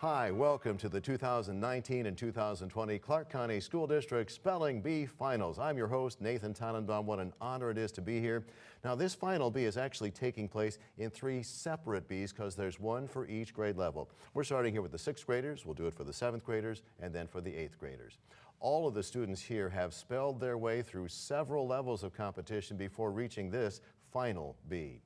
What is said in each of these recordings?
Hi, welcome to the 2019 and 2020 Clark County School District Spelling Bee Finals. I'm your host, Nathan Tannenbaum. What an honor it is to be here. Now, this final bee is actually taking place in 3 separate bees because there's one for each grade level. We're starting here with the 6th graders, we'll do it for the 7th graders, and then for the 8th graders. All of the students here have spelled their way through several levels of competition before reaching this final bee.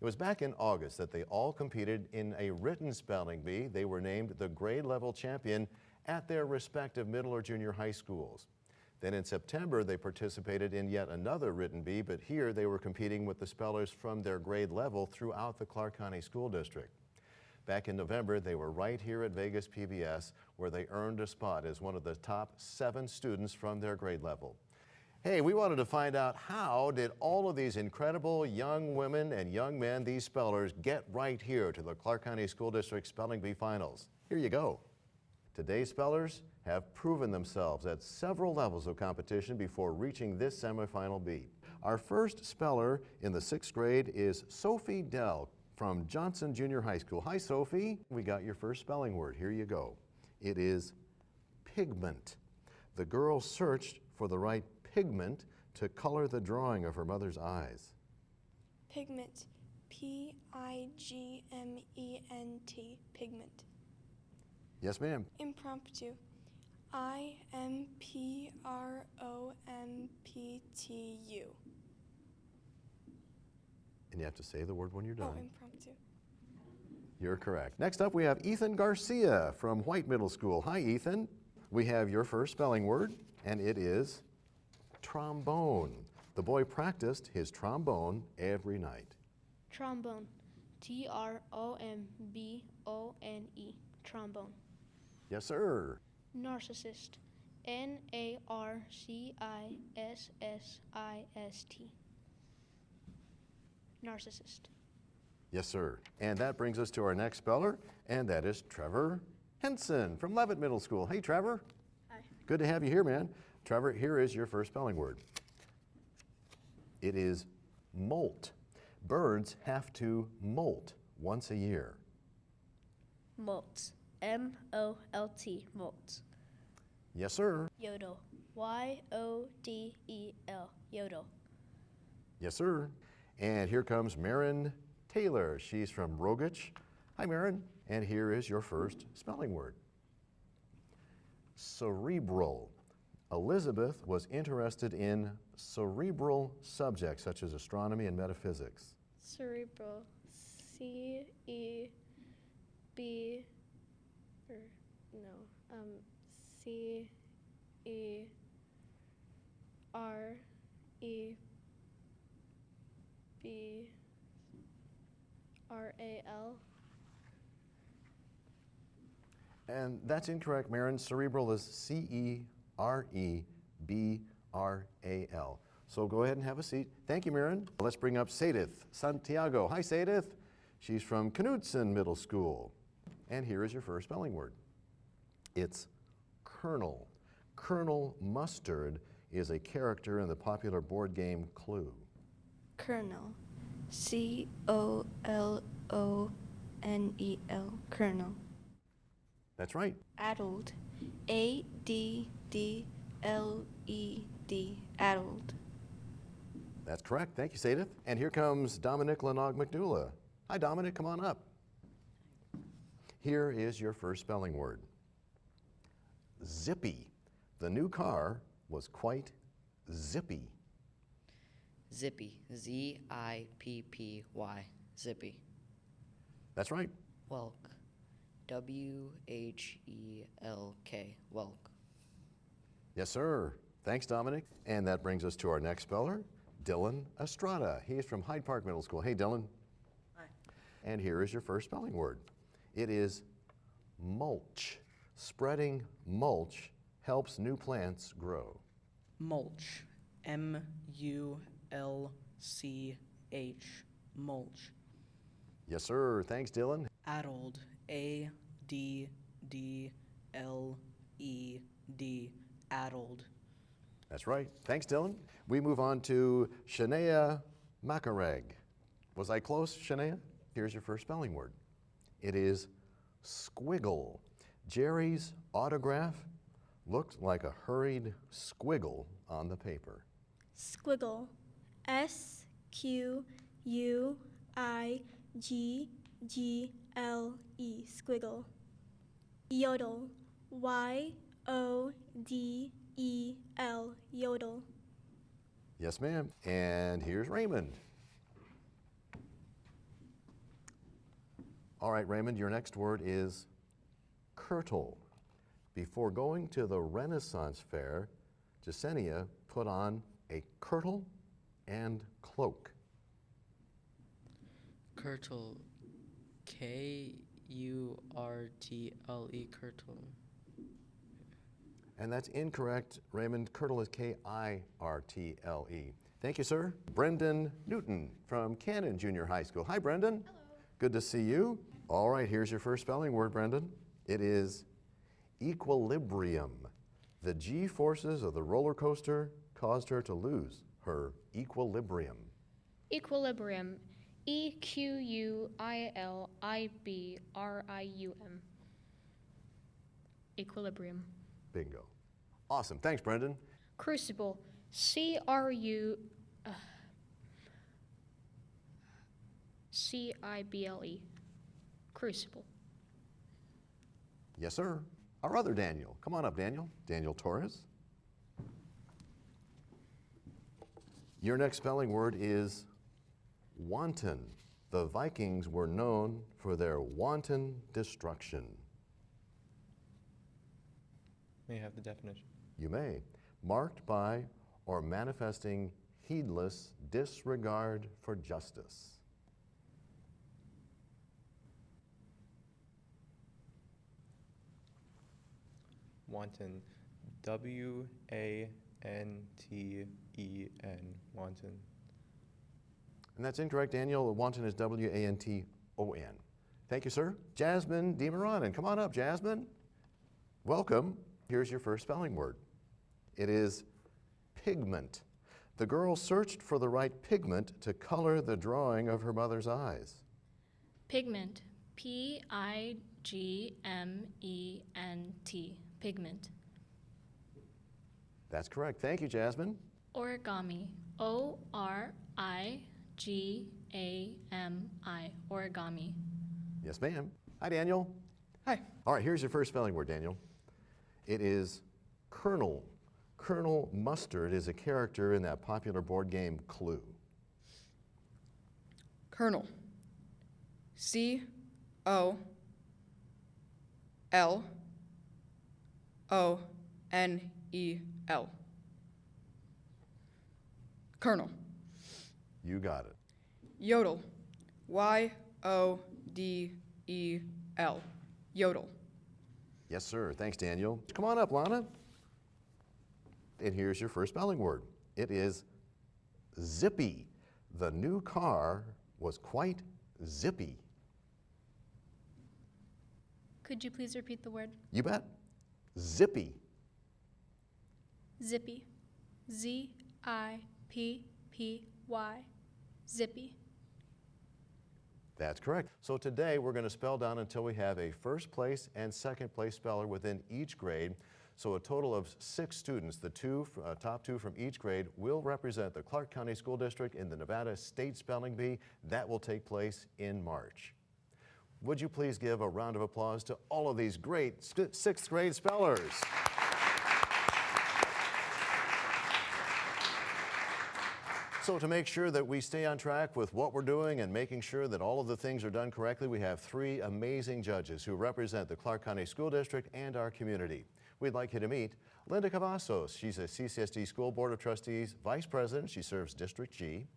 It was back in August that they all competed in a written spelling bee. They were named the grade level champion at their respective middle or junior high schools. Then in September, they participated in yet another written bee, but here they were competing with the spellers from their grade level throughout the Clark County School District. Back in November, they were right here at Vegas PBS, where they earned a spot as one of the top 7 students from their grade level. Hey, we wanted to find out, how did all of these incredible young women and young men, these spellers, get right here to the Clark County School District Spelling Bee Finals? Here you go. Today's spellers have proven themselves at several levels of competition before reaching this semifinal bee. Our first speller in the 6th grade is Sophie Dell from Johnson Junior High School. Hi, Sophie. We got your first spelling word. Here you go. It is pigment. The girl searched for the right pigment to color the drawing of her mother's eyes. Pigment. P-I-G-M-E-N-T. Pigment. Yes, ma'am. Impromptu. I-M-P-R-O-M-P-T-U. And you have to say the word when you're done. Oh, impromptu. You're correct. Next up, we have Ethan Garcia from White Middle School. Hi, Ethan. We have your first spelling word, and it is trombone. The boy practiced his trombone every night. Trombone. T-R-O-M-B-O-N-E. Trombone. Yes, sir. Narcissist. N-A-R-C-I-S-S-I-S-T. Narcissist. Yes, sir. And that brings us to our next speller, and that is Trevor Henson from Leavitt Middle School. Hey, Trevor. Hi. Good to have you here, man. Trevor, here is your first spelling word. It is molt. Birds have to molt once a year. Molt. M-O-L-T. Molt. Yes, sir. Yodel. Y-O-D-E-L. Yodel. Yes, sir. And here comes Marin Taylor. She's from Rogich. Hi, Marin. And here is your first spelling word. Cerebral. Elizabeth was interested in cerebral subjects such as astronomy and metaphysics. Cerebral. C-E-B, or no, C-E-R-E-B-R-A-L. And that's incorrect, Marin. Cerebral is C-E-R-E-B-R-A-L. So go ahead and have a seat. Thank you, Marin. Let's bring up Sadith Santiago. Hi, Sadith. She's from Knudsen Middle School. And here is your first spelling word. It's Colonel. Colonel Mustard is a character in the popular board game Clue. Colonel. C-O-L-O-N-E-L. Colonel. That's right. Addled. A-D-D-L-E-D. Addled. That's correct. Thank you, Sadith. And here comes Dominic Lanog McDula. Hi, Dominic. Come on up. Here is your first spelling word. Zippy. The new car was quite zippy. Zippy. Z-I-P-P-Y. Zippy. That's right. Welk. W-H-E-L-K. Welk. Yes, sir. Thanks, Dominic. And that brings us to our next speller, Dylan Estrada. He is from Hyde Park Middle School. Hey, Dylan. Hi. And here is your first spelling word. It is mulch. Spreading mulch helps new plants grow. Mulch. M-U-L-C-H. Mulch. Yes, sir. Thanks, Dylan. Addled. A-D-D-L-E-D. Addled. That's right. Thanks, Dylan. We move on to Shania Macareg. Was I close, Shania? Here's your first spelling word. It is squiggle. Jerry's autograph looked like a hurried squiggle on the paper. Squiggle. SQUIGGLE. Squiggle. Yodel. YODEL. Yodel. Yes, ma'am. And here's Raymond. All right, Raymond, your next word is KIRTLE. Before going to the Renaissance Fair, Jasenia put on a kirtle and cloak. KIRTLE. KURTLE. KIRTLE. And that's incorrect, Raymond. Kirtle is KIRTLE. Thank you, sir. Brendan Newton from Cannon Junior High School. Hi, Brendan. Hello. Good to see you. All right, here's your first spelling word, Brendan. It is equilibrium. The G forces of the roller coaster caused her to lose her equilibrium. Equilibrium. EQUILIBRIUM. Equilibrium. Bingo. Awesome. Thanks, Brendan. Crucible. CIBLE. Crucible. Yes, sir. Our other Daniel. Come on up, Daniel. Daniel Torres. Your next spelling word is wanton. The Vikings were known for their wanton destruction. May I have the definition? You may. Marked by or manifesting heedless disregard for justice. Wanton. WANTEN. Wanton. And that's incorrect, Daniel. Wanton is WANTON. Thank you, sir. Jasmine DeMaranin. Come on up, Jasmine. Welcome. Here's your first spelling word. It is pigment. The girl searched for the right pigment to color the drawing of her mother's eyes. Pigment. PIGMENT. Pigment. That's correct. Thank you, Jasmine. Origami. ORIGAMI. Origami. Yes, ma'am. Hi, Daniel. Hi. All right, here's your first spelling word, Daniel. It is Colonel. Colonel Mustard is a character in that popular board game Clue. Colonel. COLONEL. Colonel. You got it. Yodel. YODEL. Yodel. Yes, sir. Thanks, Daniel. Come on up, Lana. And here's your first spelling word. It is zippy. The new car was quite zippy. Could you please repeat the word? You bet. Zippy. Zippy. ZIPPY. Zippy. That's correct. So today we're going to spell down until we have a first place and second place speller within each grade. So a total of 6 students, the top two from each grade, will represent the Clark County School District in the Nevada State Spelling Bee. That will take place in March. Would you please give a round of applause to all of these great 6th grade spellers? So to make sure that we stay on track with what we're doing and making sure that all of the things are done correctly, we have 3 amazing judges who represent the Clark County School District and our community. We'd like you to meet Linda Cavazos. She's a CCSD School Board of Trustees Vice President. She serves District G.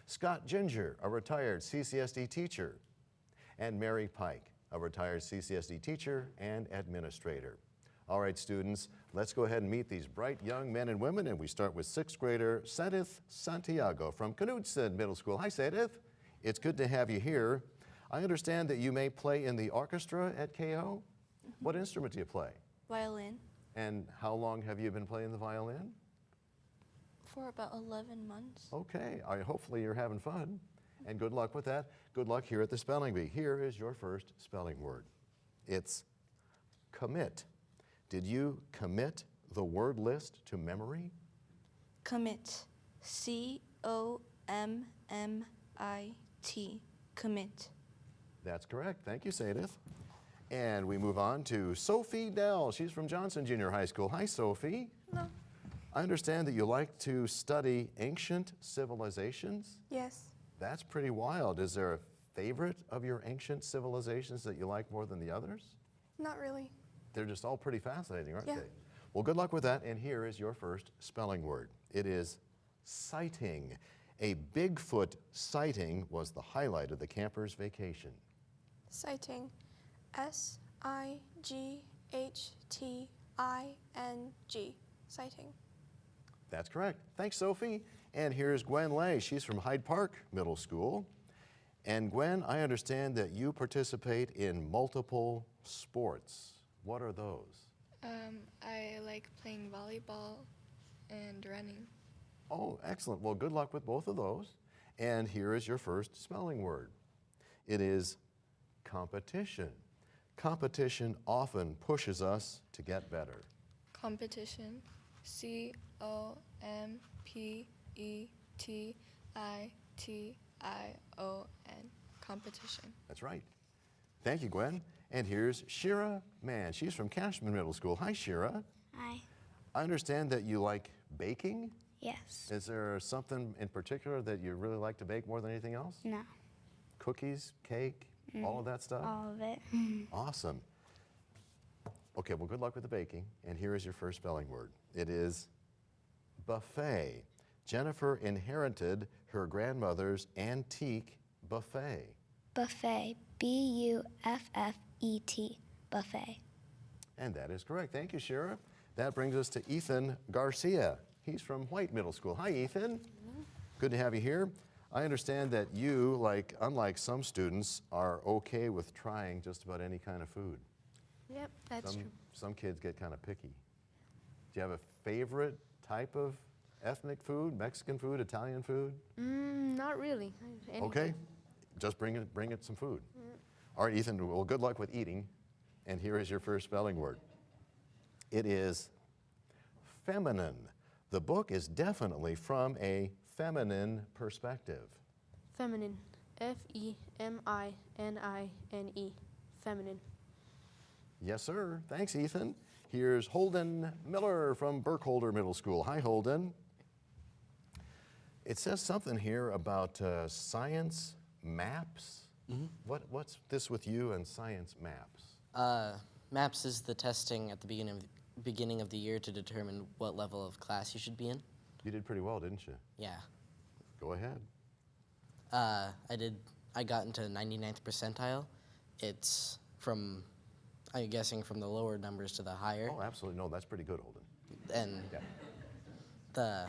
Scott Ginger, a retired CCSD teacher. And Mary Pike, a retired CCSD teacher and administrator. All right, students, let's go ahead and meet these bright young men and women, and we start with 6th grader Sedith Santiago from Knudsen Middle School. Hi, Sedith. It's good to have you here. I understand that you may play in the orchestra at KO. What instrument do you play? Violin. And how long have you been playing the violin? For about 11 months. Okay, hopefully you're having fun. And good luck with that. Good luck here at the Spelling Bee. Here is your first spelling word. It's commit. Did you commit the word list to memory? Commit. C-O-M-M-I-T. Commit. That's correct. Thank you, Sadith. And we move on to Sophie Dell. She's from Johnson Junior High School. Hi, Sophie. Hello. I understand that you like to study ancient civilizations. Yes. That's pretty wild. Is there a favorite of your ancient civilizations that you like more than the others? Not really. They're just all pretty fascinating, aren't Yeah. they? Well, good luck with that. And here is your first spelling word. It is sighting. A Bigfoot sighting was the highlight of the camper's vacation. Sighting. S-I-G-H-T-I-N-G. Sighting. That's correct. Thanks, Sophie. And here's Gwen Lay. She's from Hyde Park Middle School. And Gwen, I understand that you participate in multiple sports. What are those? I like playing volleyball and running. Oh, excellent. Well, good luck with both of those. And here is your first spelling word. It is competition. Competition often pushes us to get better. Competition. C-O-M-P-E-T-I-T-I-O-N. Competition. That's right. Thank you, Gwen. And here's Shira Mann. She's from Cashman Middle School. Hi, Shira. Hi. I understand that you like baking. Yes. Is there something in particular that you really like to bake more than anything else? No. Cookies, cake, all of that stuff? All of it. Awesome. Okay, well, good luck with the baking. And here is your first spelling word. It is buffet. Jennifer inherited her grandmother's antique buffet. Buffet. B-U-F-F-E-T. Buffet. And that is correct. Thank you, Shira. That brings us to Ethan Garcia. He's from White Middle School. Hi, Ethan. Good to have you here. I understand that you, unlike some students, are okay with trying just about any kind of food. Yep, that's true. Some kids get kind of picky. Do you have a favorite type of ethnic food? Mexican food, Italian food? Not really. Okay, just bring it some food. All right, Ethan, well, good luck with eating. And here is your first spelling word. It is feminine. The book is definitely from a feminine perspective. Feminine. F-E-M-I-N-I-N-E. Feminine. Yes, sir. Thanks, Ethan. Here's Holden Miller from Burkholder Middle School. Hi, Holden. It says something here about science maps. What's this with you and science maps? MAPS is the testing at the beginning of the year to determine what level of class you should be in. You did pretty well, didn't you? Yeah. Go ahead. I got into 99th percentile. It's from, I'm guessing, from the lower numbers to the higher. Oh, absolutely. No, that's pretty good, Holden. And Yeah. the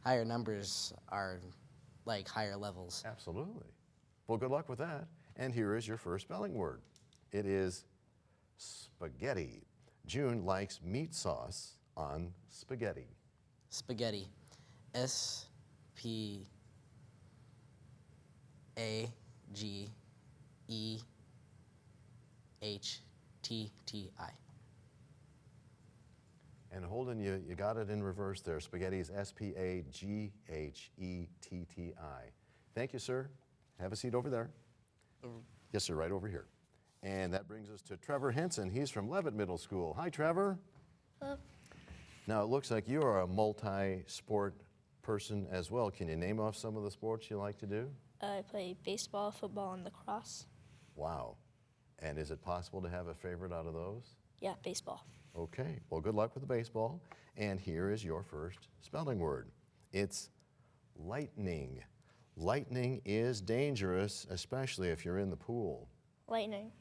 higher numbers are like higher levels. Absolutely. Well, good luck with that. And here is your first spelling word. It is spaghetti. June likes meat sauce on spaghetti. Spaghetti. S-P-A-G-E-H-T-T-I. And Holden, you got it in reverse there. Spaghetti is S-P-A-G-H-E-T-T-I. Thank you, sir. Have a seat over there. Yes, sir, right over here. And that brings us to Trevor Henson. He's from Levitt Middle School. Hi, Trevor. Hello. Now, it looks like you are a multi-sport person as well. Can you name off some of the sports you like to do? I play baseball, football, and lacrosse. Wow. And is it possible to have a favorite out of those? Yeah, baseball. Okay, well, good luck with the baseball. And here is your first spelling word. It's lightning. Lightning is dangerous, especially if you're in the pool. Lightning.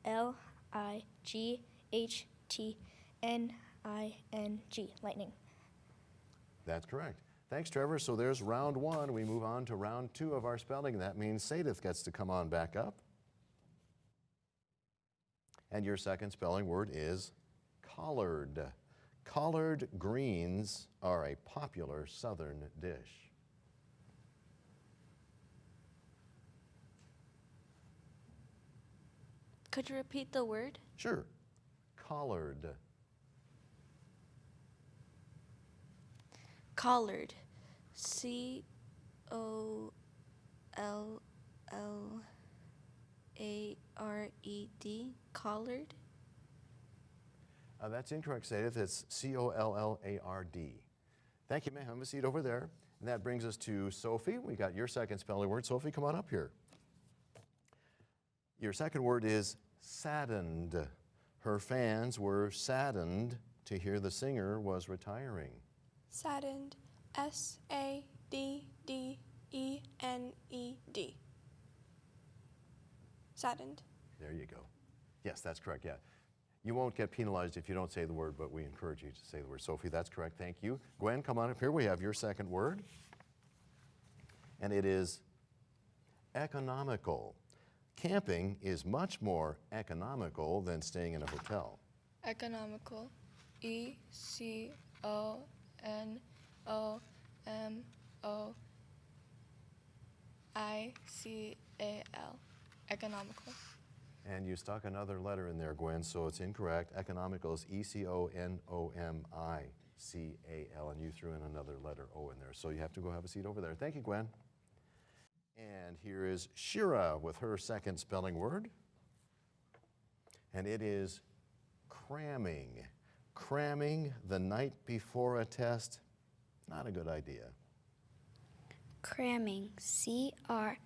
L-I-G-H-T-N-I-N-G. Lightning. That's correct. Thanks, Trevor. So there's round one. We move on to round two of our spelling. That means Sadith gets to come on back up. And your second spelling word is collard. Collard greens are a popular southern dish. Could you repeat the word? Sure. collared. Collared. C-O-L-L-A-R-E-D. Collared. That's incorrect, Sadith. It's C-O-L-L-A-R-D. Thank you, ma'am. Have a seat over there. And that brings us to Sophie. We got your second spelling word. Sophie, come on up here. Your second word is saddened. Her fans were saddened to hear the singer was retiring. Saddened. S-A-D-D-E-N-E-D. Saddened. There you go. Yes, that's correct, yeah. You won't get penalized if you don't say the word, but we encourage you to say the word. Sophie, that's correct, thank you. Gwen, come on up here. We have your second word. And it is economical. Camping is much more economical than staying in a hotel. Economical. ECONOMICAL. Economical. And you stuck another letter in there, Gwen, so it's incorrect. Economical is E-C-O-N-O-M-I-C-A-L, and you threw in another letter O in there. So you have to go have a seat over there. Thank you, Gwen. And here is Shira with her second spelling word. And it is cramming. Cramming the night before a test, not a good idea. Cramming. C-R-A-M-I-N-G.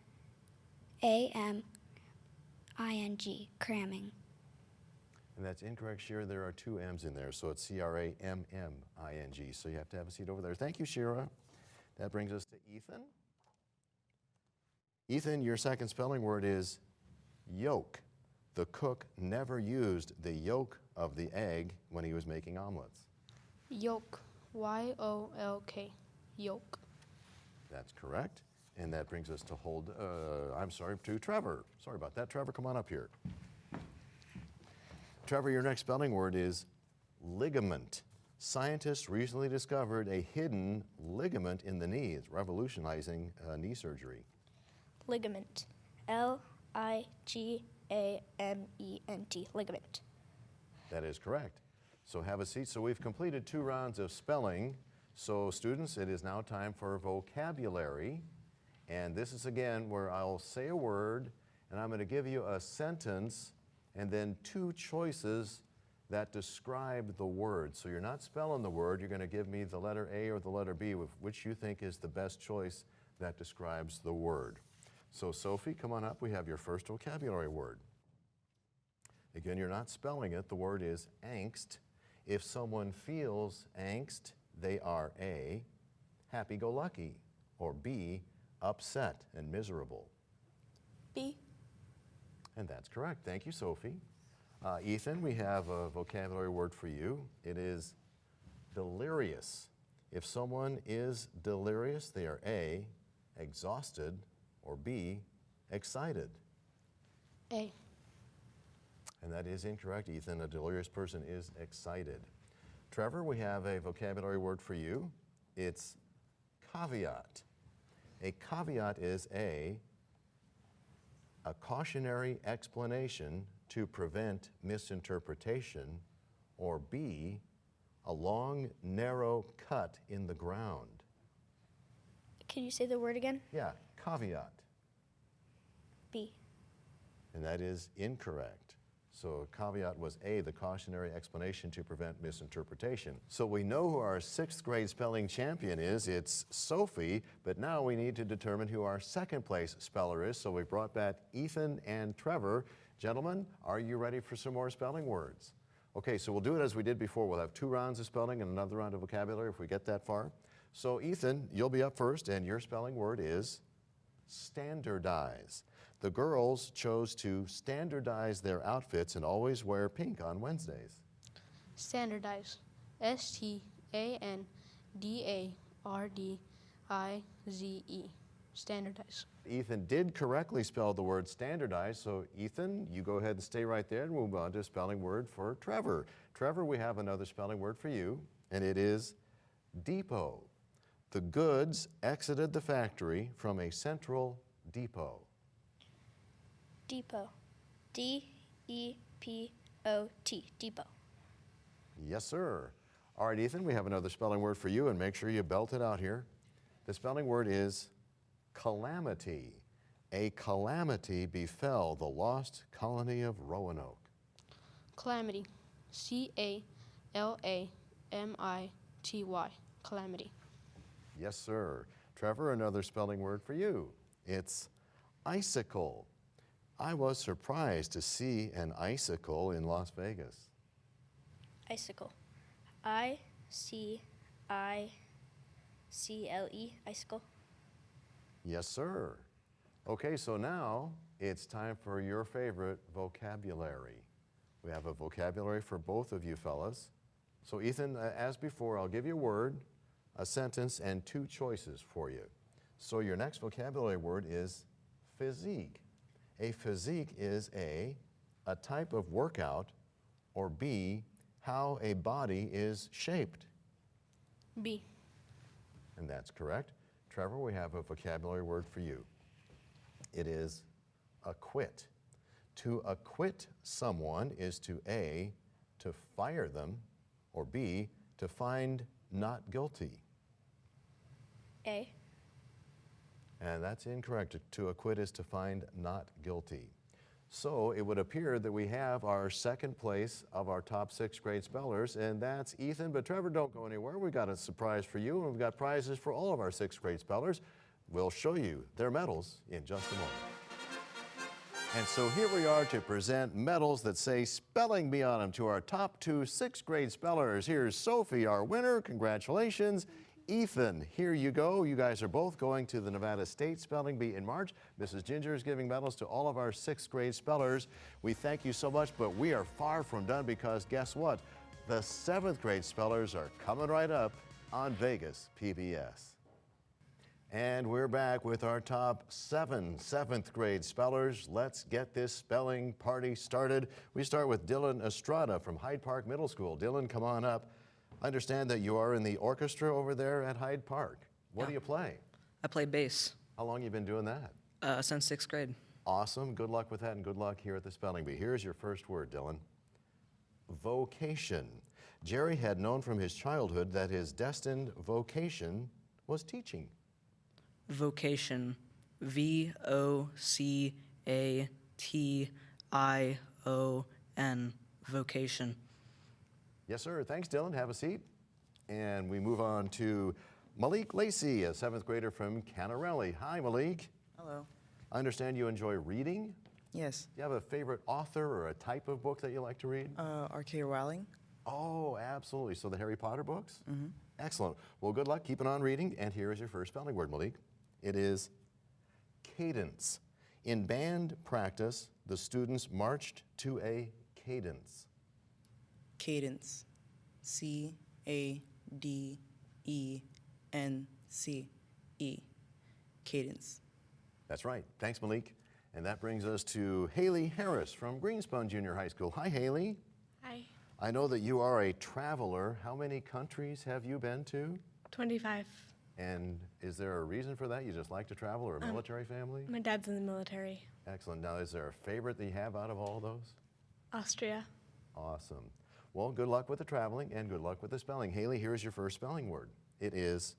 Cramming. And that's incorrect, Shira. There are two M's in there, so it's C-R-A-M-M-I-N-G. So you have to have a seat over there. Thank you, Shira. That brings us to Ethan. Ethan, your second spelling word is yolk. The cook never used the yolk of the egg when he was making omelets. Yolk. Y-O-L-K. Yolk. That's correct. And that brings us to to Trevor. Sorry about that. Trevor, come on up here. Trevor, your next spelling word is ligament. Scientists recently discovered a hidden ligament in the knee. It's revolutionizing knee surgery. Ligament. L-I-G-A-M-E-N-T. Ligament. That is correct. So have a seat. So we've completed 2 rounds of spelling. So students, it is now time for vocabulary. And this is again where I'll say a word and I'm going to give you a sentence and then 2 choices that describe the word. So you're not spelling the word, you're going to give me the letter A or the letter B, which you think is the best choice that describes the word. So Sophie, come on up. We have your first vocabulary word. Again, you're not spelling it. The word is angst. If someone feels angst, they are A, happy-go-lucky, or B, upset and miserable. B. And that's correct. Thank you, Sophie. Ethan, we have a vocabulary word for you. It is delirious. If someone is delirious, they are A, exhausted, or B, excited. A. And that is incorrect, Ethan. A delirious person is excited. Trevor, we have a vocabulary word for you. It's caveat. A caveat is a cautionary explanation to prevent misinterpretation, or B, a long, narrow cut in the ground. Can you say the word again? Yeah, caveat. B. And that is incorrect. So caveat was A, the cautionary explanation to prevent misinterpretation. So we know who our 6th grade spelling champion is. It's Sophie, but now we need to determine who our 2nd place speller is. So we brought back Ethan and Trevor. Gentlemen, are you ready for some more spelling words? Okay, so we'll do it as we did before. We'll have 2 rounds of spelling and another round of vocabulary if we get that far. So Ethan, you'll be up first, and your spelling word is standardize. The girls chose to standardize their outfits and always wear pink on Wednesdays. Standardize. S-T-A-N-D-A-R-D-I-Z-E. Standardize. Ethan did correctly spell the word standardize, so Ethan, you go ahead and stay right there and we'll move on to a spelling word for Trevor. Trevor, we have another spelling word for you, and it is depot. The goods exited the factory from a central depot. Depot. D-E-P-O-T. Depot. Yes, sir. All right, Ethan, we have another spelling word for you, and make sure you belt it out here. The spelling word is calamity. A calamity befell the lost colony of Roanoke. Calamity. CALAMITY. Calamity. Yes, sir. Trevor, another spelling word for you. It's icicle. I was surprised to see an icicle in Las Vegas. Icicle. ICICLE. Icicle. Yes, sir. Okay, so now it's time for your favorite vocabulary. We have a vocabulary for both of you fellas. So Ethan, as before, I'll give you a word, a sentence, and two choices for you. So your next vocabulary word is physique. A physique is A, a type of workout, or B, how a body is shaped. B. And that's correct. Trevor, we have a vocabulary word for you. It is acquit. To acquit someone is to A, to fire them, or B, to find not guilty. A. And that's incorrect. To acquit is to find not guilty. So it would appear that we have our second place of our top 6th grade spellers, and that's Ethan. But Trevor, don't go anywhere. We've got a surprise for you, and we've got prizes for all of our 6th grade spellers. We'll show you their medals in just a moment. And so here we are to present medals that say spelling bee on them to our top 2 6th grade spellers. Here's Sophie, our winner. Congratulations. Ethan, here you go. You guys are both going to the Nevada State Spelling Bee in March. Mrs. Ginger is giving medals to all of our 6th grade spellers. We thank you so much, but we are far from done because guess what? The 7th grade spellers are coming right up on Vegas PBS. And we're back with our top 7 7th grade spellers. Let's get this spelling party started. We start with Dylan Estrada from Hyde Park Middle School. Dylan, come on up. I understand that you are in the orchestra over there at Hyde Park. What do you play? I play bass How long you been doing that? since 6th grade. Awesome. Good luck with that and good luck here at the Spelling Bee. Here's your first word, Dylan. Vocation. Jerry had known from his childhood that his destined vocation was teaching. Vocation. VOCATION. Vocation. Yes, sir. Thanks, Dylan. Have a seat. And we move on to Malik Lacey, a 7th grader from Canarelli. Hi, Malik. Hello. I understand you enjoy reading. Yes. Do you have a favorite author or a type of book that you like to read? R.K. Rowling. Oh, absolutely. So the Harry Potter books? Mm-hmm. Excellent. Well, good luck keeping on reading. And here is your first spelling word, Malik. It is cadence. In band practice, the students marched to a cadence. Cadence. CADENCE. Cadence. That's right. Thanks, Malik. And that brings us to Haley Harris from Greenspun Junior High School. Hi, Haley. Hi. I know that you are a traveler. How many countries have you been to? 25. And is there a reason for that? You just like to travel, or a military family? My dad's in the military. Excellent. Now, is there a favorite that you have out of all those? Austria. Awesome. Well, good luck with the traveling and good luck with the spelling. Haley, here's your first spelling word. It is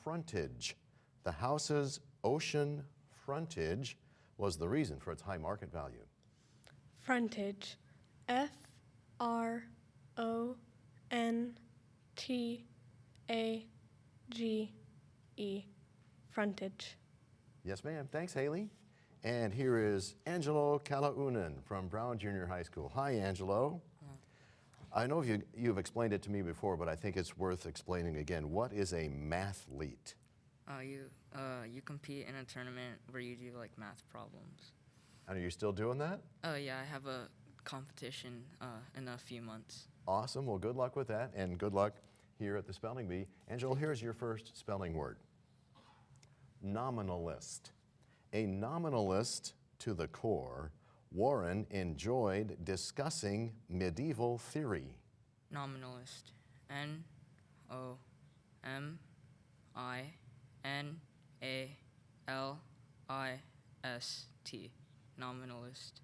frontage. The house's ocean frontage was the reason for its high market value. Frontage. FRONTAGE. Frontage. Yes, ma'am. Thanks, Haley. And here is Angelo Kalaunen from Brown Junior High School. Hi, Angelo. I know you've explained it to me before, but I think it's worth explaining again. What is a mathlete? You compete in a tournament where you do like math problems. And are you still doing that? Oh yeah, I have a competition in a few months. Awesome. Well, good luck with that, and good luck here at the Spelling Bee. Angelo, here's your first spelling word. Nominalist. A nominalist to the core, Warren enjoyed discussing medieval theory. Nominalist. N-O-M-I-N-A-L-I-S-T. Nominalist.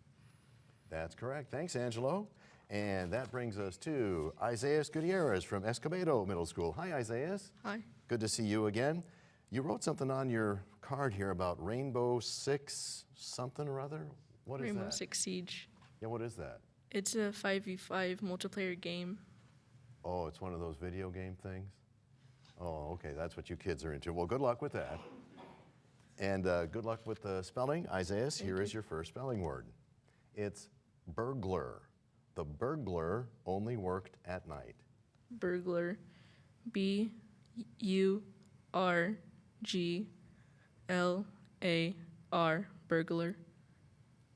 That's correct. Thanks, Angelo. And that brings us to Isaias Gutierrez from Escobedo Middle School. Hi, Isaias. Hi. Good to see you again. You wrote something on your card here about Rainbow Six something or other. What is Rainbow that? Six Siege. Yeah, what is that? It's a 5v5 multiplayer game. Oh, it's one of those video game things? Oh, okay, that's what you kids are into. Well, good luck with that. And good luck with the spelling. Isaias, here is your first spelling word. It's burglar. The burglar only worked at night. Burglar. B-U-R-G-L-A-R. Burglar.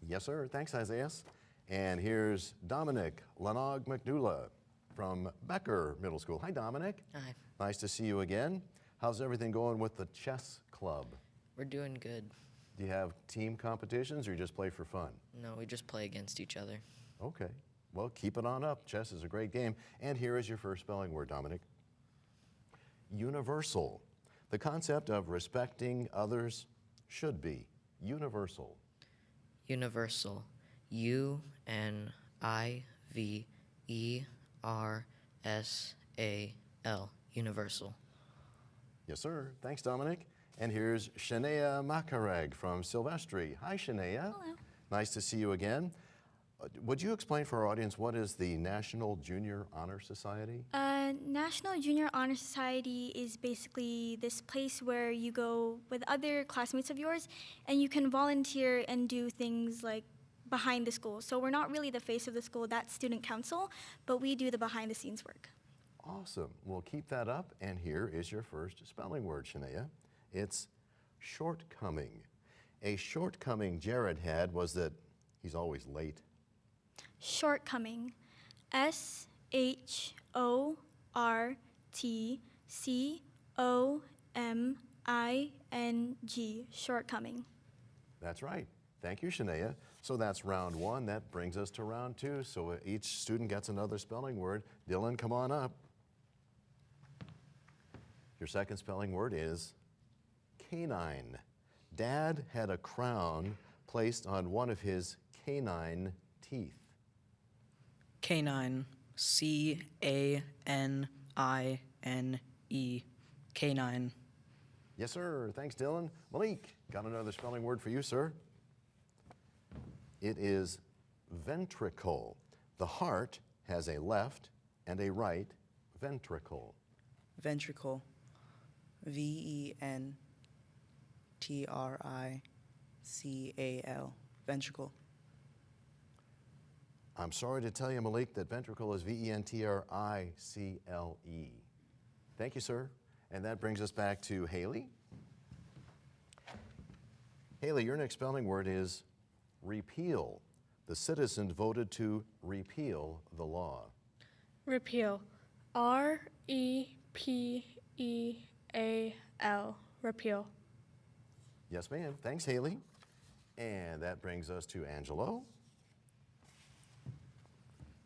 Yes, sir. Thanks, Isaias. And here's Dominic Lanog McDula from Becker Middle School. Hi, Dominic. Hi. Nice to see you again. How's everything going with the chess club? We're doing good. Do you have team competitions or you just play for fun? No, we just play against each other. Okay. Well, keep it on up. Chess is a great game. And here is your first spelling word, Dominic. Universal. The concept of respecting others should be universal. Universal. U-N-I-V-E-R-S-A-L. Universal. Yes, sir. Thanks, Dominic. And here's Shania Makareg from Silvestri. Hi, Shania. Hello. Nice to see you again. Would you explain for our audience what is the National Junior Honor Society? National Junior Honor Society is basically this place where you go with other classmates of yours and you can volunteer and do things like behind the school. So we're not really the face of the school, that's student council, but we do the behind the scenes work. Awesome. We'll keep that up. And here is your first spelling word, Shania. It's shortcoming. A shortcoming Jared had was that he's always late. Shortcoming. S-H-O-R-T-C-O-M-I-N-G. Shortcoming. That's right. Thank you, Shania. So that's round one. That brings us to round two. So each student gets another spelling word. Dylan, come on up. Your second spelling word is canine. Dad had a crown placed on one of his canine teeth. Canine. C-A-N-I-N-E. Canine. Yes, sir. Thanks, Dylan. Malik, got another spelling word for you, sir. It is ventricle. The heart has a left and a right ventricle. Ventricle. V-E-N-T-R-I-C-A-L. Ventricle. I'm sorry to tell you, Malik, that ventricle is V-E-N-T-R-I-C-L-E. Thank you, sir. And that brings us back to Haley. Haley, your next spelling word is repeal. The citizens voted to repeal the law. Repeal. R-E-P-E-A-L. Repeal. Yes, ma'am. Thanks, Haley. And that brings us to Angelo.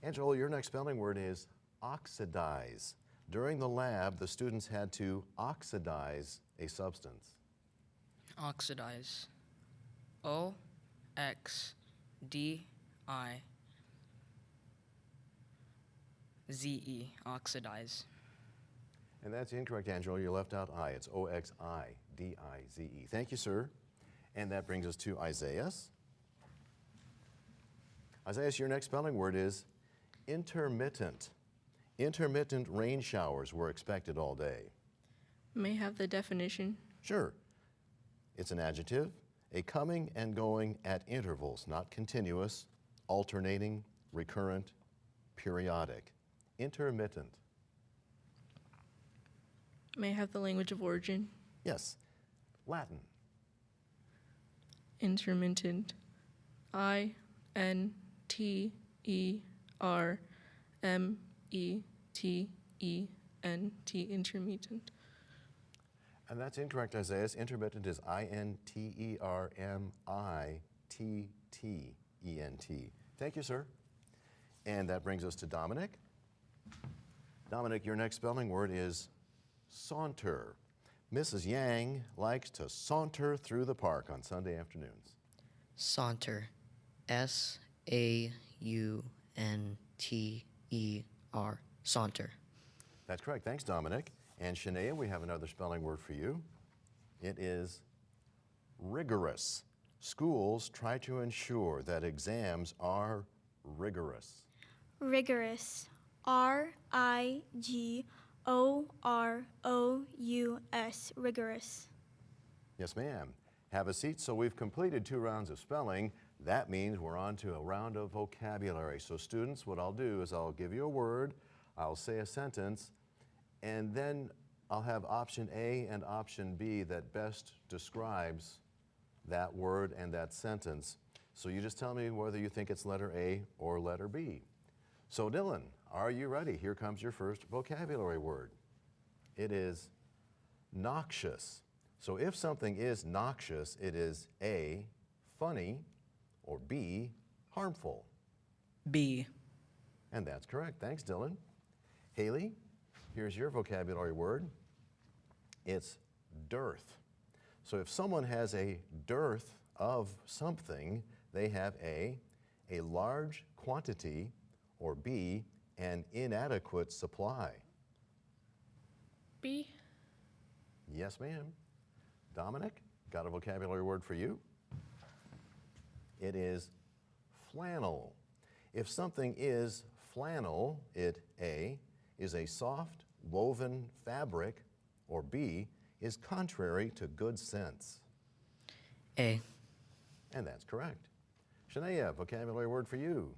Angelo, your next spelling word is oxidize. During the lab, the students had to oxidize a substance. Oxidize. O-X-D-I-Z-E. Oxidize. And that's incorrect, Angelo. You left out I. It's O-X-I-D-I-Z-E. Thank you, sir. And that brings us to Isaias. Isaias, your next spelling word is intermittent. Intermittent rain showers were expected all day. May I have the definition? Sure. It's an adjective, a coming and going at intervals, not continuous, alternating, recurrent, periodic. Intermittent. May I have the language of origin? Yes. Latin. Intermittent. I-N-T-E-R-M-E-T-E-N-T. Intermittent. And that's incorrect, Isaias. Intermittent is I-N-T-E-R-M-I-T-T-E-N-T. Thank you, sir. And that brings us to Dominic. Dominic, your next spelling word is saunter. Mrs. Yang likes to saunter through the park on Sunday afternoons. Saunter. S-A-U-N-T-E-R. Saunter. That's correct. Thanks, Dominic. And Shania, we have another spelling word for you. It is rigorous. Schools try to ensure that exams are rigorous. Rigorous. RIGOROUS. Rigorous. Yes, ma'am. Have a seat. So we've completed 2 rounds of spelling. That means we're on to a round of vocabulary. So students, what I'll do is I'll give you a word, I'll say a sentence, and then I'll have option A and option B that best describes that word and that sentence. So you just tell me whether you think it's letter A or letter B. So Dylan, are you ready? Here comes your first vocabulary word. It is noxious. So if something is noxious, it is A, funny, or B, harmful. B. And that's correct. Thanks, Dylan. Haley, here's your vocabulary word. It's dearth. So if someone has a dearth of something, they have A, large quantity, or B, an inadequate supply. B. Yes, ma'am. Dominic, got a vocabulary word for you. It is flannel. If something is flannel, it A, is a soft woven fabric, or B, is contrary to good sense. A. And that's correct. Shania, vocabulary word for you.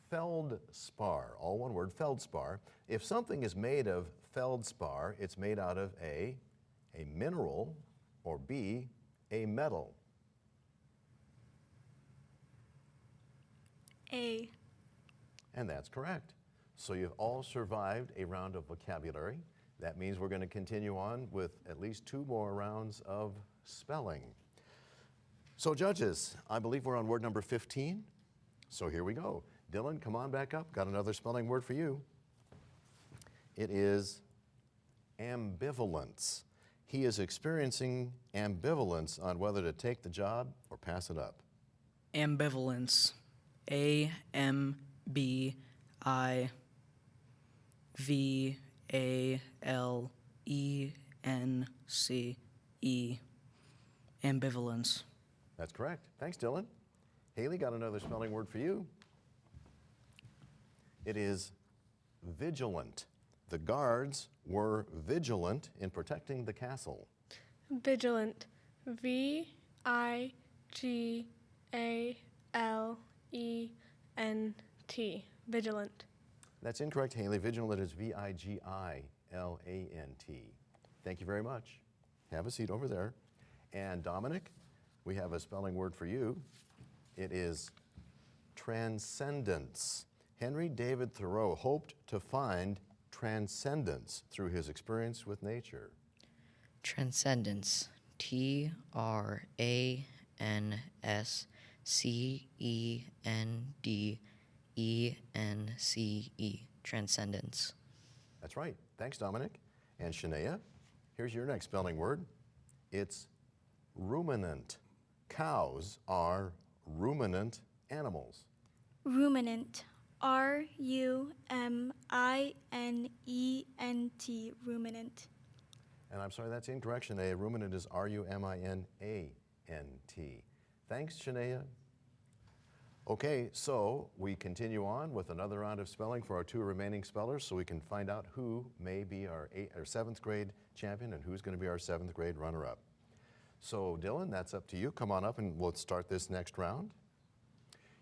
Feldspar, all one word, feldspar. If something is made of feldspar, it's made out of A, mineral, or B, a metal. A. And that's correct. So you've all survived a round of vocabulary. That means we're going to continue on with at least 2 more rounds of spelling. So judges, I believe we're on word number 15. So here we go. Dylan, come on back up. Got another spelling word for you. It is ambivalence. He is experiencing ambivalence on whether to take the job or pass it up. Ambivalence. AMBIVALENCE. Ambivalence. That's correct. Thanks, Dylan. Haley, got another spelling word for you. It is vigilant. The guards were vigilant in protecting the castle. Vigilant. VIGILENT. Vigilant. That's incorrect, Haley. Vigilant is VIGILANT. Thank you very much. Have a seat over there. And Dominic, we have a spelling word for you. It is transcendence. Henry David Thoreau hoped to find transcendence through his experience with nature. Transcendence. TRANSCENDENCE. Transcendence. That's right. Thanks, Dominic. And Shania, here's your next spelling word. It's ruminant. Cows are ruminant animals. Ruminant. RUMINENT. Ruminant. And I'm sorry, that's incorrect, Shania. Ruminant is RUMINANT. Thanks, Shania. Okay, so we continue on with another round of spelling for our 2 remaining spellers so we can find out who may be our 7th grade champion and who's going to be our 7th grade runner-up. So Dylan, that's up to you. Come on up and we'll start this next round.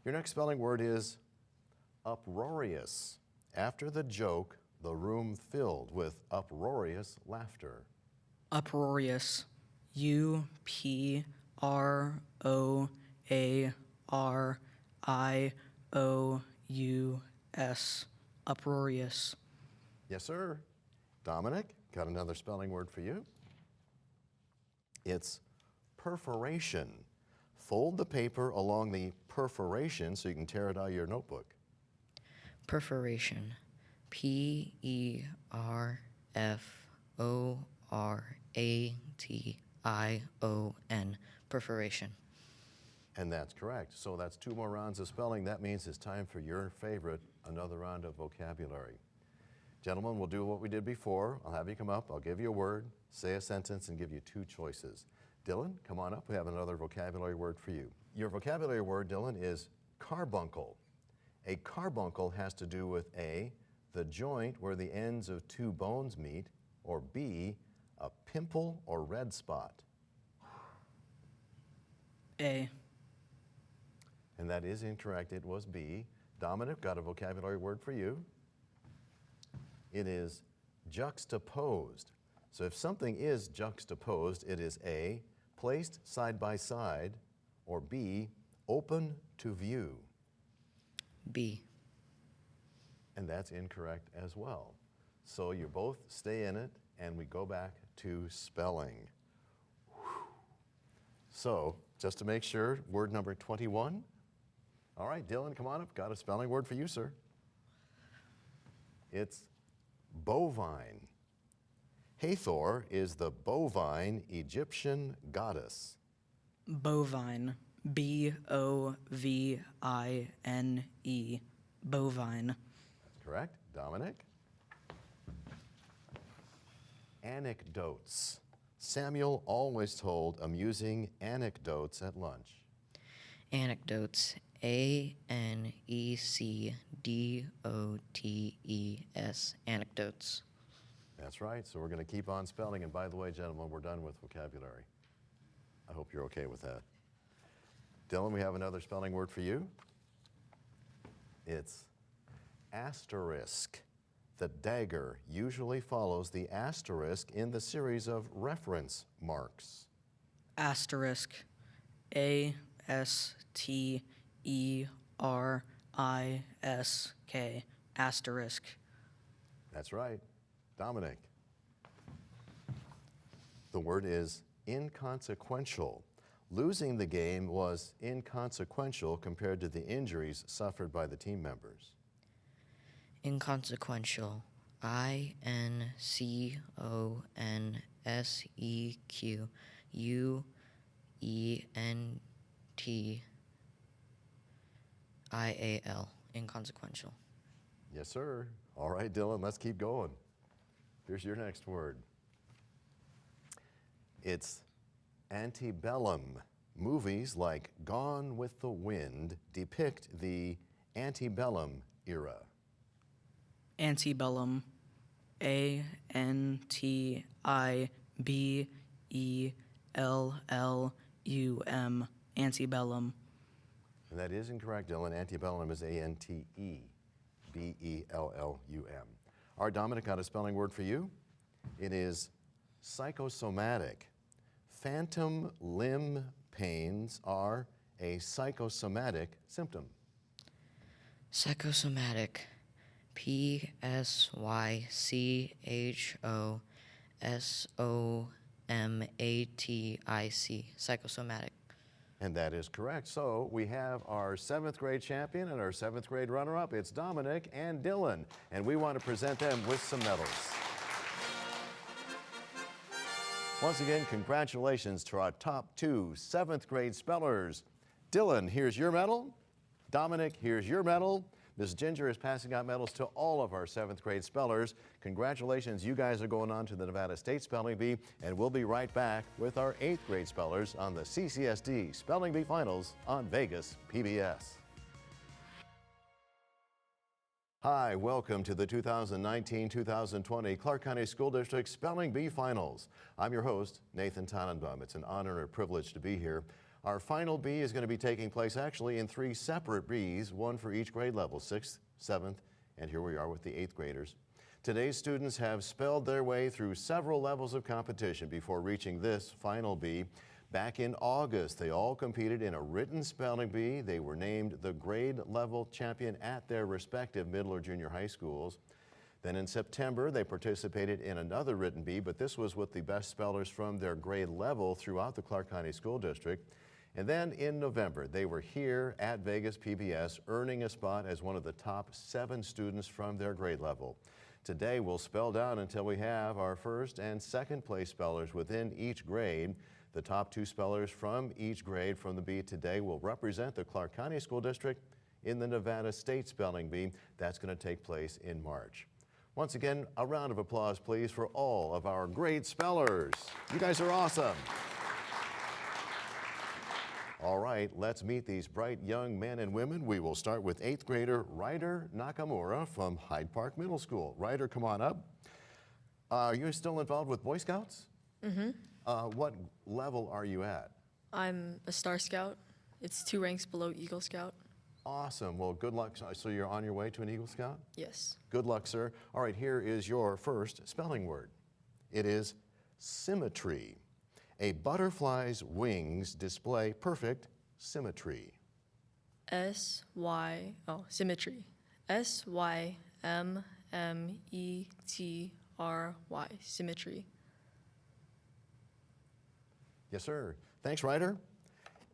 Your next spelling word is uproarious. After the joke, the room filled with uproarious laughter. Uproarious. UPROARIOUS. Uproarious. Yes, sir. Dominic, got another spelling word for you. It's perforation. Fold the paper along the perforation so you can tear it out of your notebook. Perforation. PERFORATION. Perforation. And that's correct. So that's 2 more rounds of spelling. That means it's time for your favorite, another round of vocabulary. Gentlemen, we'll do what we did before. I'll have you come up, I'll give you a word, say a sentence, and give you 2 choices. Dylan, come on up. We have another vocabulary word for you. Your vocabulary word, Dylan, is carbuncle. A carbuncle has to do with A, the joint where the ends of 2 bones meet, or B, a pimple or red spot. A. And that is incorrect. It was B. Dominic, got a vocabulary word for you. It is juxtaposed. So if something is juxtaposed, it is A, placed side by side, or B, open to view. B. And that's incorrect as well. So you both stay in it, and we go back to spelling. So, just to make sure, word number 21. All right, Dylan, come on up. Got a spelling word for you, sir. It's bovine. Hathor is the bovine Egyptian goddess. Bovine. B-O-V-I-N-E. Bovine. That's correct. Dominic? Anecdotes. Samuel always told amusing anecdotes at lunch. Anecdotes. A-N-E-C-D-O-T-E-S. Anecdotes. That's right. So we're going to keep on spelling. And by the way, gentlemen, we're done with vocabulary. I hope you're okay with that. Dylan, we have another spelling word for you. It's asterisk. The dagger usually follows the asterisk in the series of reference marks. Asterisk. A-S-T-E-R-I-S-K. Asterisk. That's right. Dominic. The word is inconsequential. Losing the game was inconsequential compared to the injuries suffered by the team members. Inconsequential. I-N-C-O-N-S-E-Q-U-E-N-T-I-A-L. Inconsequential. Yes, sir. All right, Dylan, let's keep going. Here's your next word. It's antebellum. Movies like Gone with the Wind depict the antebellum era. Antebellum. A-N-T-I-B-E-L-L-U-M. Antebellum. And that is incorrect, Dylan. Antebellum is A-N-T-E-B-E-L-L-U-M. All right, Dominic, got a spelling word for you. It is psychosomatic. Phantom limb pains are a psychosomatic symptom. Psychosomatic. P-S-Y-C-H-O-S-O-M-A-T-I-C. Psychosomatic. And that is correct. So we have our 7th grade champion and our 7th grade runner-up. It's Dominic and Dylan. And we want to present them with some medals. Once again, congratulations to our top 2 7th grade spellers. Dylan, here's your medal. Dominic, here's your medal. Ms. Ginger is passing out medals to all of our 7th grade spellers. Congratulations, you guys are going on to the Nevada State Spelling Bee, and we'll be right back with our 8th grade spellers on the CCSD Spelling Bee Finals on Vegas PBS. Hi, welcome to the 2019-2020 Clark County School District Spelling Bee Finals. I'm your host, Nathan Tannenbaum. It's an honor and a privilege to be here. Our final bee is going to be taking place actually in 3 separate bees, one for each grade level, 6th, 7th, and here we are with the 8th graders. Today's students have spelled their way through several levels of competition before reaching this final bee. Back in August, they all competed in a written spelling bee. They were named the grade level champion at their respective middle or junior high schools. Then in September, they participated in another written bee, but this was with the best spellers from their grade level throughout the Clark County School District. And then in November, they were here at Vegas PBS, earning a spot as one of the top 7 students from their grade level. Today, we'll spell down until we have our 1st and 2nd place spellers within each grade. The top 2 spellers from each grade from the Bee today will represent the Clark County School District in the Nevada State Spelling Bee. That's going to take place in March. Once again, a round of applause, please, for all of our great spellers. You guys are awesome. All right, let's meet these bright young men and women. We will start with 8th grader Ryder Nakamura from Hyde Park Middle School. Ryder, come on up. Are you still involved with Boy Scouts? Mm-hmm. What level are you at? I'm a Star Scout. It's 2 ranks below Eagle Scout. Awesome. Well, good luck. So you're on your way to an Eagle Scout? Yes. Good luck, sir. All right, here is your first spelling word. It is symmetry. A butterfly's wings display perfect symmetry. Symmetry. S-Y-M-M-E-T-R-Y, symmetry. Yes, sir. Thanks, Ryder.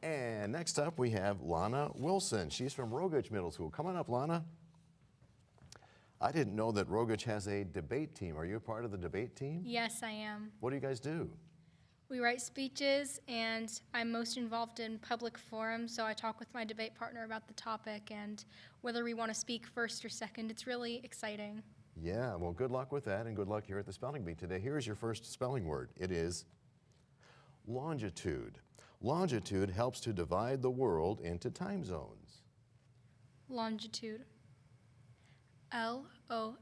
And next up, we have Lana Wilson. She's from Rogich Middle School. Come on up, Lana. I didn't know that Rogich has a debate team. Are you a part of the debate team? Yes, I am. What do you guys do? We write speeches, and I'm most involved in public forums, so I talk with my debate partner about the topic and whether we want to speak first or second. It's really exciting. Yeah, well, good luck with that, and good luck here at the Spelling Bee today. Here's your first spelling word. It is longitude. Longitude helps to divide the world into time zones. Longitude. L-O-N-G-I-T-U-D-E.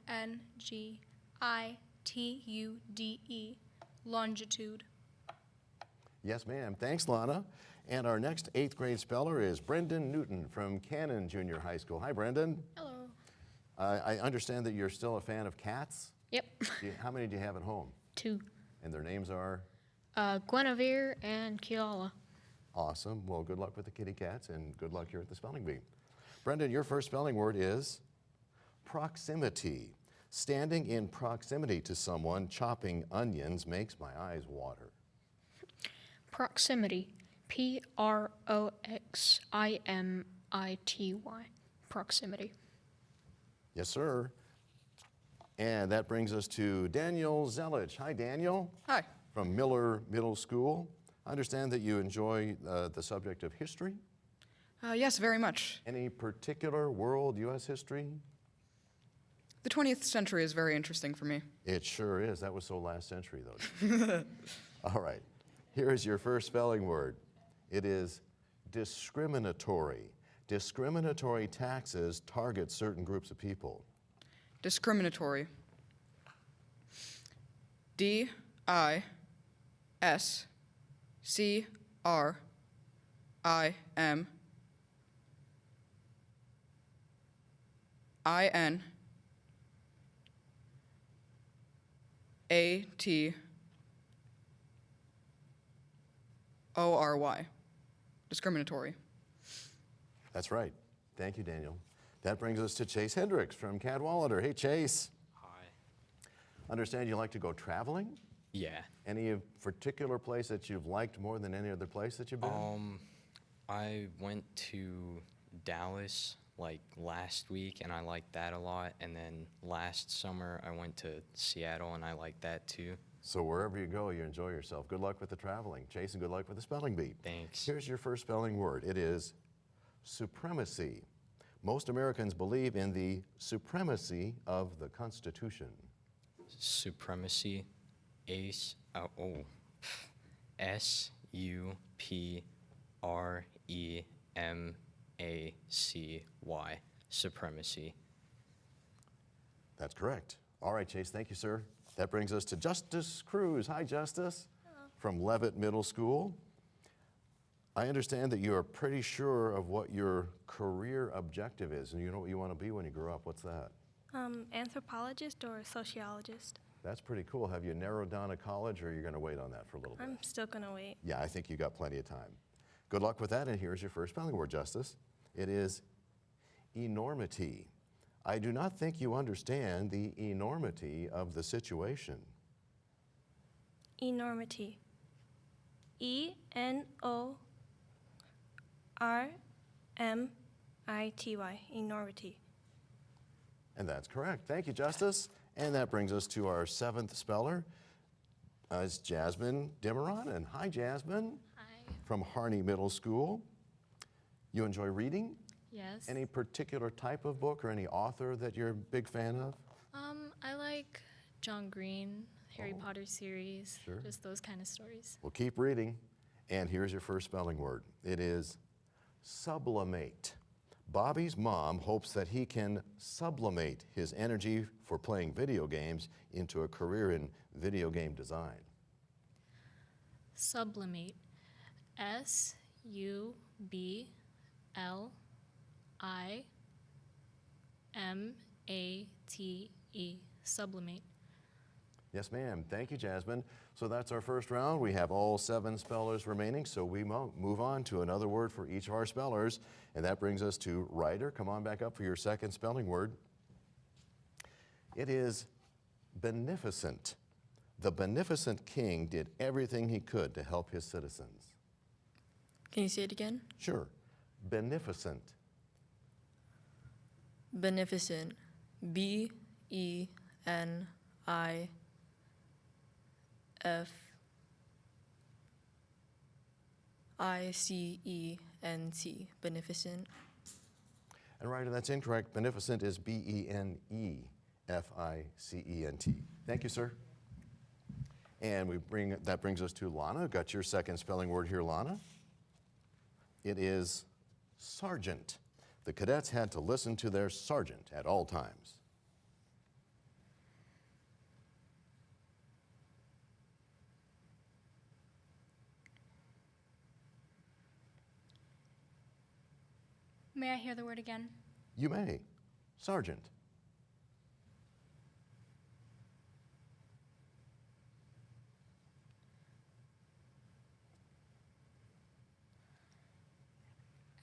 Longitude. Yes, ma'am. Thanks, Lana. And our next 8th grade speller is Brendan Newton from Cannon Junior High School. Hi, Brendan. Hello. I understand that you're still a fan of cats. Yep. How many do you have at home? 2. And their names are? Guinevere and Keala. Awesome. Well, good luck with the kitty cats and good luck here at the Spelling Bee. Brendan, your first spelling word is proximity. Standing in proximity to someone chopping onions makes my eyes water. Proximity. P-R-O-X-I-M-I-T-Y. Proximity. Yes, sir. And that brings us to Daniel Zelich. Hi, Daniel. Hi. From Miller Middle School. I understand that you enjoy the subject of history. Yes, very much. Any particular world U.S. history? The 20th century is very interesting for me. It sure is. That was so last century, though. All right. Here is your first spelling word. It is discriminatory. Discriminatory taxes target certain groups of people. Discriminatory. D-I-S-C-R-I-M-A-T-O-R-Y. Discriminatory. That's right. Thank you, Daniel. That brings us to Chase Hendricks from Cadwallader. Hey, Chase. Hi. Understand you like to go traveling? Yeah. Any particular place that you've liked more than any other place that you've been? I went to Dallas like last week and I liked that a lot. And then last summer I went to Seattle and I liked that too. So wherever you go, you enjoy yourself. Good luck with the traveling. Chase, and good luck with the spelling bee. Thanks. Here's your first spelling word. It is supremacy. Most Americans believe in the supremacy of the Constitution. Supremacy. S-U-P-R-E-M-A-C-Y. Supremacy. That's correct. All right, Chase, thank you, sir. That brings us to Justice Cruz. Hi, Justice. Hello. From Leavitt Middle School. I understand that you are pretty sure of what your career objective is, and you know what you want to be when you grow up. What's that? Anthropologist or sociologist? That's pretty cool. Have you narrowed down a college, or are you going to wait on that for a little bit? I'm still going to wait. Yeah, I think you got plenty of time. Good luck with that, and here's your first spelling word, Justice. It is enormity. I do not think you understand the enormity of the situation. Enormity. E-N-O-R-M-I-T-Y. Enormity. And that's correct. Thank you, Justice. And that brings us to our seventh speller, is Jasmine Demeron. Hi, Jasmine. Hi. From Harney Middle School. You enjoy reading? Yes. Any particular type of book or any author that you're a big fan of? I like John Green, Harry Potter series, Sure. just those kind of stories. Well, keep reading. And here's your first spelling word. It is sublimate. Bobby's mom hopes that he can sublimate his energy for playing video games into a career in video game design. Sublimate. S-U-B-L-I-M-A-T-E. Sublimate. Yes, ma'am. Thank you, Jasmine. So that's our first round. We have all 7 spellers remaining, so we move on to another word for each of our spellers. And that brings us to Ryder. Come on back up for your second spelling word. It is beneficent. The beneficent king did everything he could to help his citizens. Can you say it again? Sure. Beneficent. Beneficent. B-E-N-I-F-I-C-E-N-T. Beneficent. And Ryder, that's incorrect. Beneficent is B-E-N-E-F-I-C-E-N-T. Thank you, sir. And that brings us to Lana. Got your second spelling word here, Lana. It is sergeant. The cadets had to listen to their sergeant at all times. May I hear the word again? You may. Sergeant.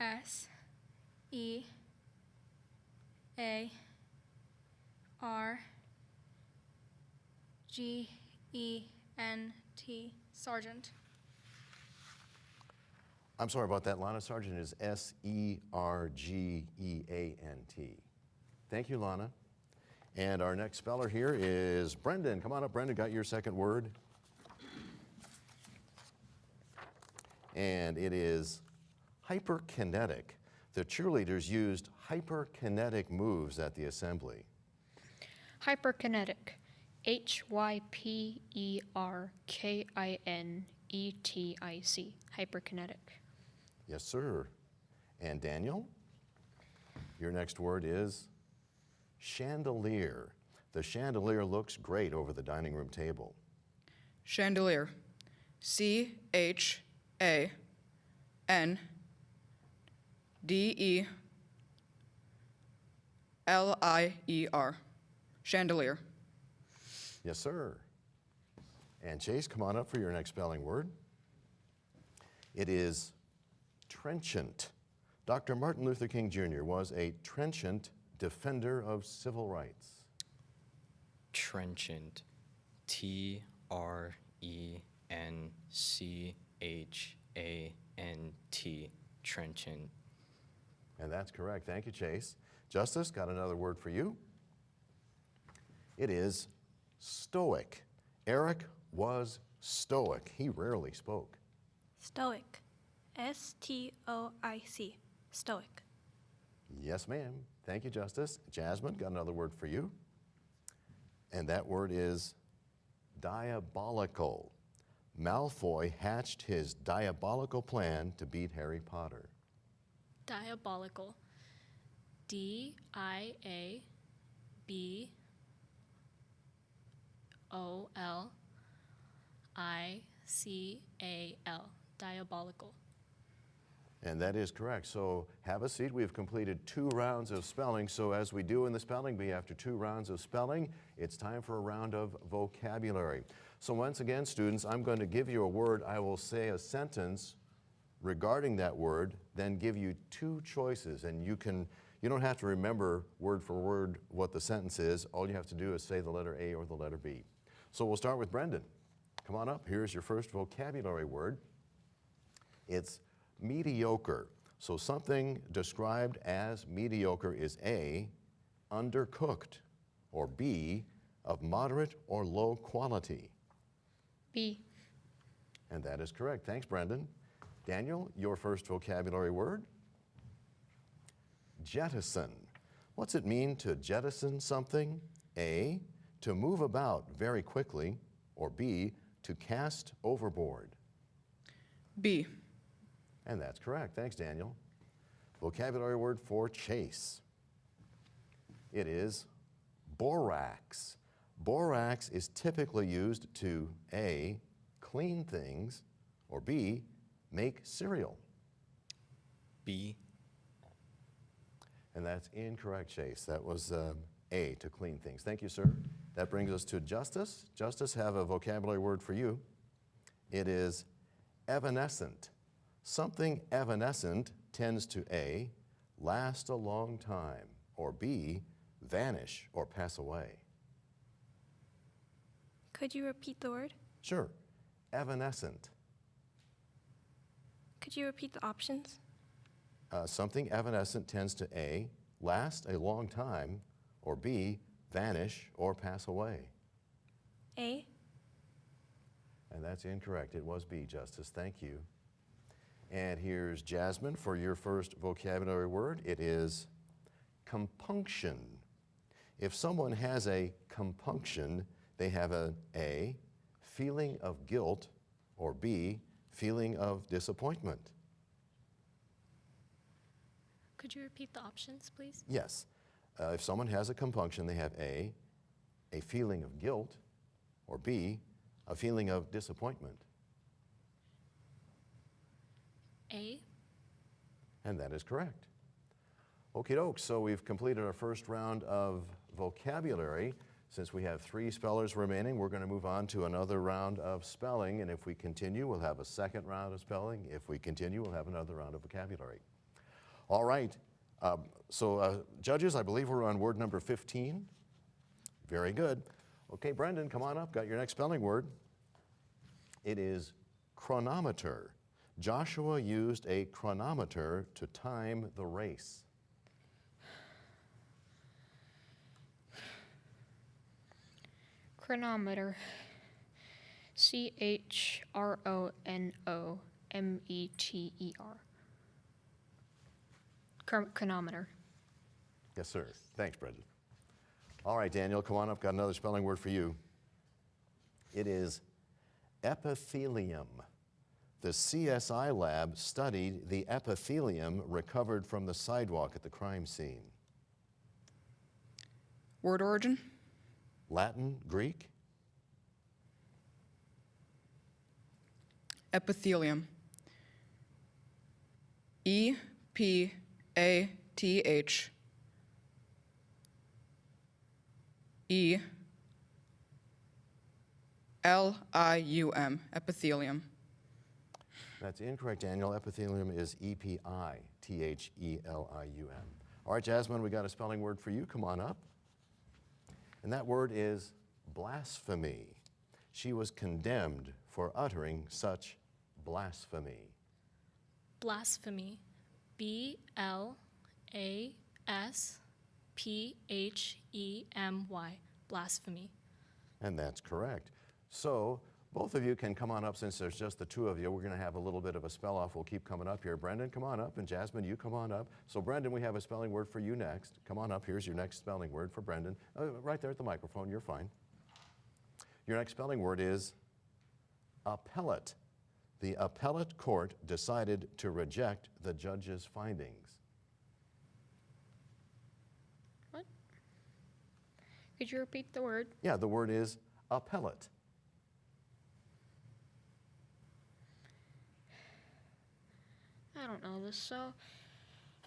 S-E-A-R-G-E-N-T. Sergeant. I'm sorry about that, Lana. Sergeant is S-E-R-G-E-A-N-T. Thank you, Lana. And our next speller here is Brendan. Come on up, Brendan. Got your second word. And it is hyperkinetic. The cheerleaders used hyperkinetic moves at the assembly. Hyperkinetic. Hyperkinetic. Hyperkinetic. Yes, sir. And Daniel, your next word is chandelier. The chandelier looks great over the dining room table. Chandelier. C-H-A-N-D-E-L-I-E-R. Chandelier. Yes, sir. And Chase, come on up for your next spelling word. It is trenchant. Dr. Martin Luther King Jr. was a trenchant defender of civil rights. Trenchant. T-R-E-N-C-H-A-N-T. Trenchant. And that's correct. Thank you, Chase. Justice, got another word for you. It is stoic. Eric was stoic. He rarely spoke. Stoic. S-T-O-I-C. Stoic. Yes, ma'am. Thank you, Justice. Jasmine, got another word for you. And that word is diabolical. Malfoy hatched his diabolical plan to beat Harry Potter. Diabolical. D-I-A-B-O-L-I-C-A-L. Diabolical. And that is correct. So have a seat. We've completed 2 rounds of spelling. So as we do in the spelling bee, after 2 rounds of spelling, it's time for a round of vocabulary. So once again, students, I'm going to give you a word. I will say a sentence regarding that word, then give you 2 choices. And you don't have to remember word for word what the sentence is. All you have to do is say the letter A or the letter B. So we'll start with Brendan. Come on up. Here's your first vocabulary word. It's mediocre. So something described as mediocre is A, undercooked, or B, of moderate or low quality. B. And that is correct. Thanks, Brendan. Daniel, your first vocabulary word? Jettison. What's it mean to jettison something? A, to move about very quickly, or B, to cast overboard. B. And that's correct. Thanks, Daniel. Vocabulary word for chase. It is borax. Borax is typically used to A, clean things, or B, make cereal. B. And that's incorrect, Chase. That was A, to clean things. Thank you, sir. That brings us to Justice. Justice, have a vocabulary word for you. It is evanescent. Something evanescent tends to A, last a long time, or B, vanish or pass away. Could you repeat the word? Sure. Evanescent. Could you repeat the options? Something evanescent tends to A, last a long time, or B, vanish or pass away. A. And that's incorrect. It was B, Justice. Thank you. And here's Jasmine for your first vocabulary word. It is compunction. If someone has a compunction, they have an A, feeling of guilt, or B, feeling of disappointment. Could you repeat the options, please? Yes. If someone has a compunction, they have A, feeling of guilt, or B, a feeling of disappointment. A. And that is correct. Okie doke, so we've completed our first round of vocabulary. Since we have 3 spellers remaining, we're going to move on to another round of spelling, and if we continue, we'll have a second round of spelling. If we continue, we'll have another round of vocabulary. All right, judges, I believe we're on word number 15. Very good. Okay, Brendan, come on up, got your next spelling word. It is chronometer. Joshua used a chronometer to time the race. Chronometer. CHRONOMETER. Chronometer. Yes, sir. Thanks, Brendan. All right, Daniel, come on up. Got another spelling word for you. It is epithelium. The CSI lab studied the epithelium recovered from the sidewalk at the crime scene. Word origin? Latin, Greek? Epithelium. EPATH ELIUM. Epithelium. That's incorrect, Daniel. Epithelium is EPITHELIUM. All right, Jasmine, we got a spelling word for you. Come on up. And that word is blasphemy. She was condemned for uttering such blasphemy. Blasphemy. BLASPHEMY. Blasphemy. And that's correct. So both of you can come on up. Since there's just the two of you, we're going to have a little bit of a spell off. We'll keep coming up here. Brendan, come on up, and Jasmine, you come on up. So Brendan, we have a spelling word for you next. Come on up. Here's your next spelling word for Brendan. Right there at the microphone. You're fine. Your next spelling word is appellate. The appellate court decided to reject the judge's findings. What? Could you repeat the word? Yeah, the word is appellate. I don't know this, so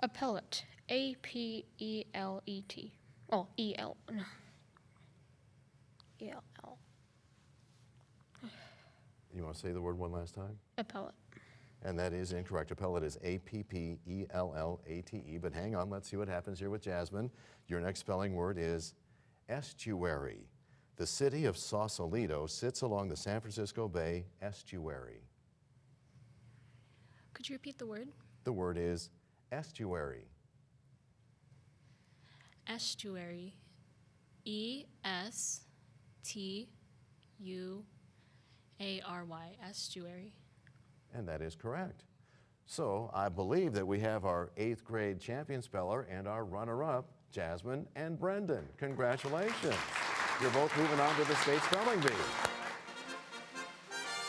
appellate. APELET. Oh, EL. No. ELL. You want to say the word one last time? Appellate. And that is incorrect. Appellate is APPELLATE. But hang on, let's see what happens here with Jasmine. Your next spelling word is estuary. The city of Sausalito sits along the San Francisco Bay estuary. Could you repeat the word? The word is estuary. Estuary. ESTUARY. ARY, estuary. And that is correct. So I believe that we have our 8th grade champion speller and our runner-up, Jasmine and Brendan. Congratulations. You're both moving on to the state spelling bee.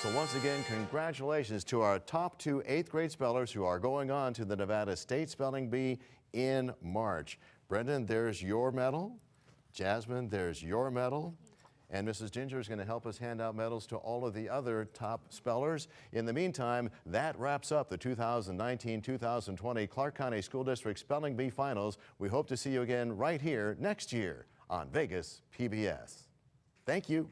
So once again, congratulations to our top 2 8th grade spellers who are going on to the Nevada State Spelling Bee in March. Brendan, there's your medal. Jasmine, there's your medal. And Mrs. Ginger is going to help us hand out medals to all of the other top spellers. In the meantime, that wraps up the 2019-2020 Clark County School District Spelling Bee Finals. We hope to see you again right here next year on Vegas PBS. Thank you.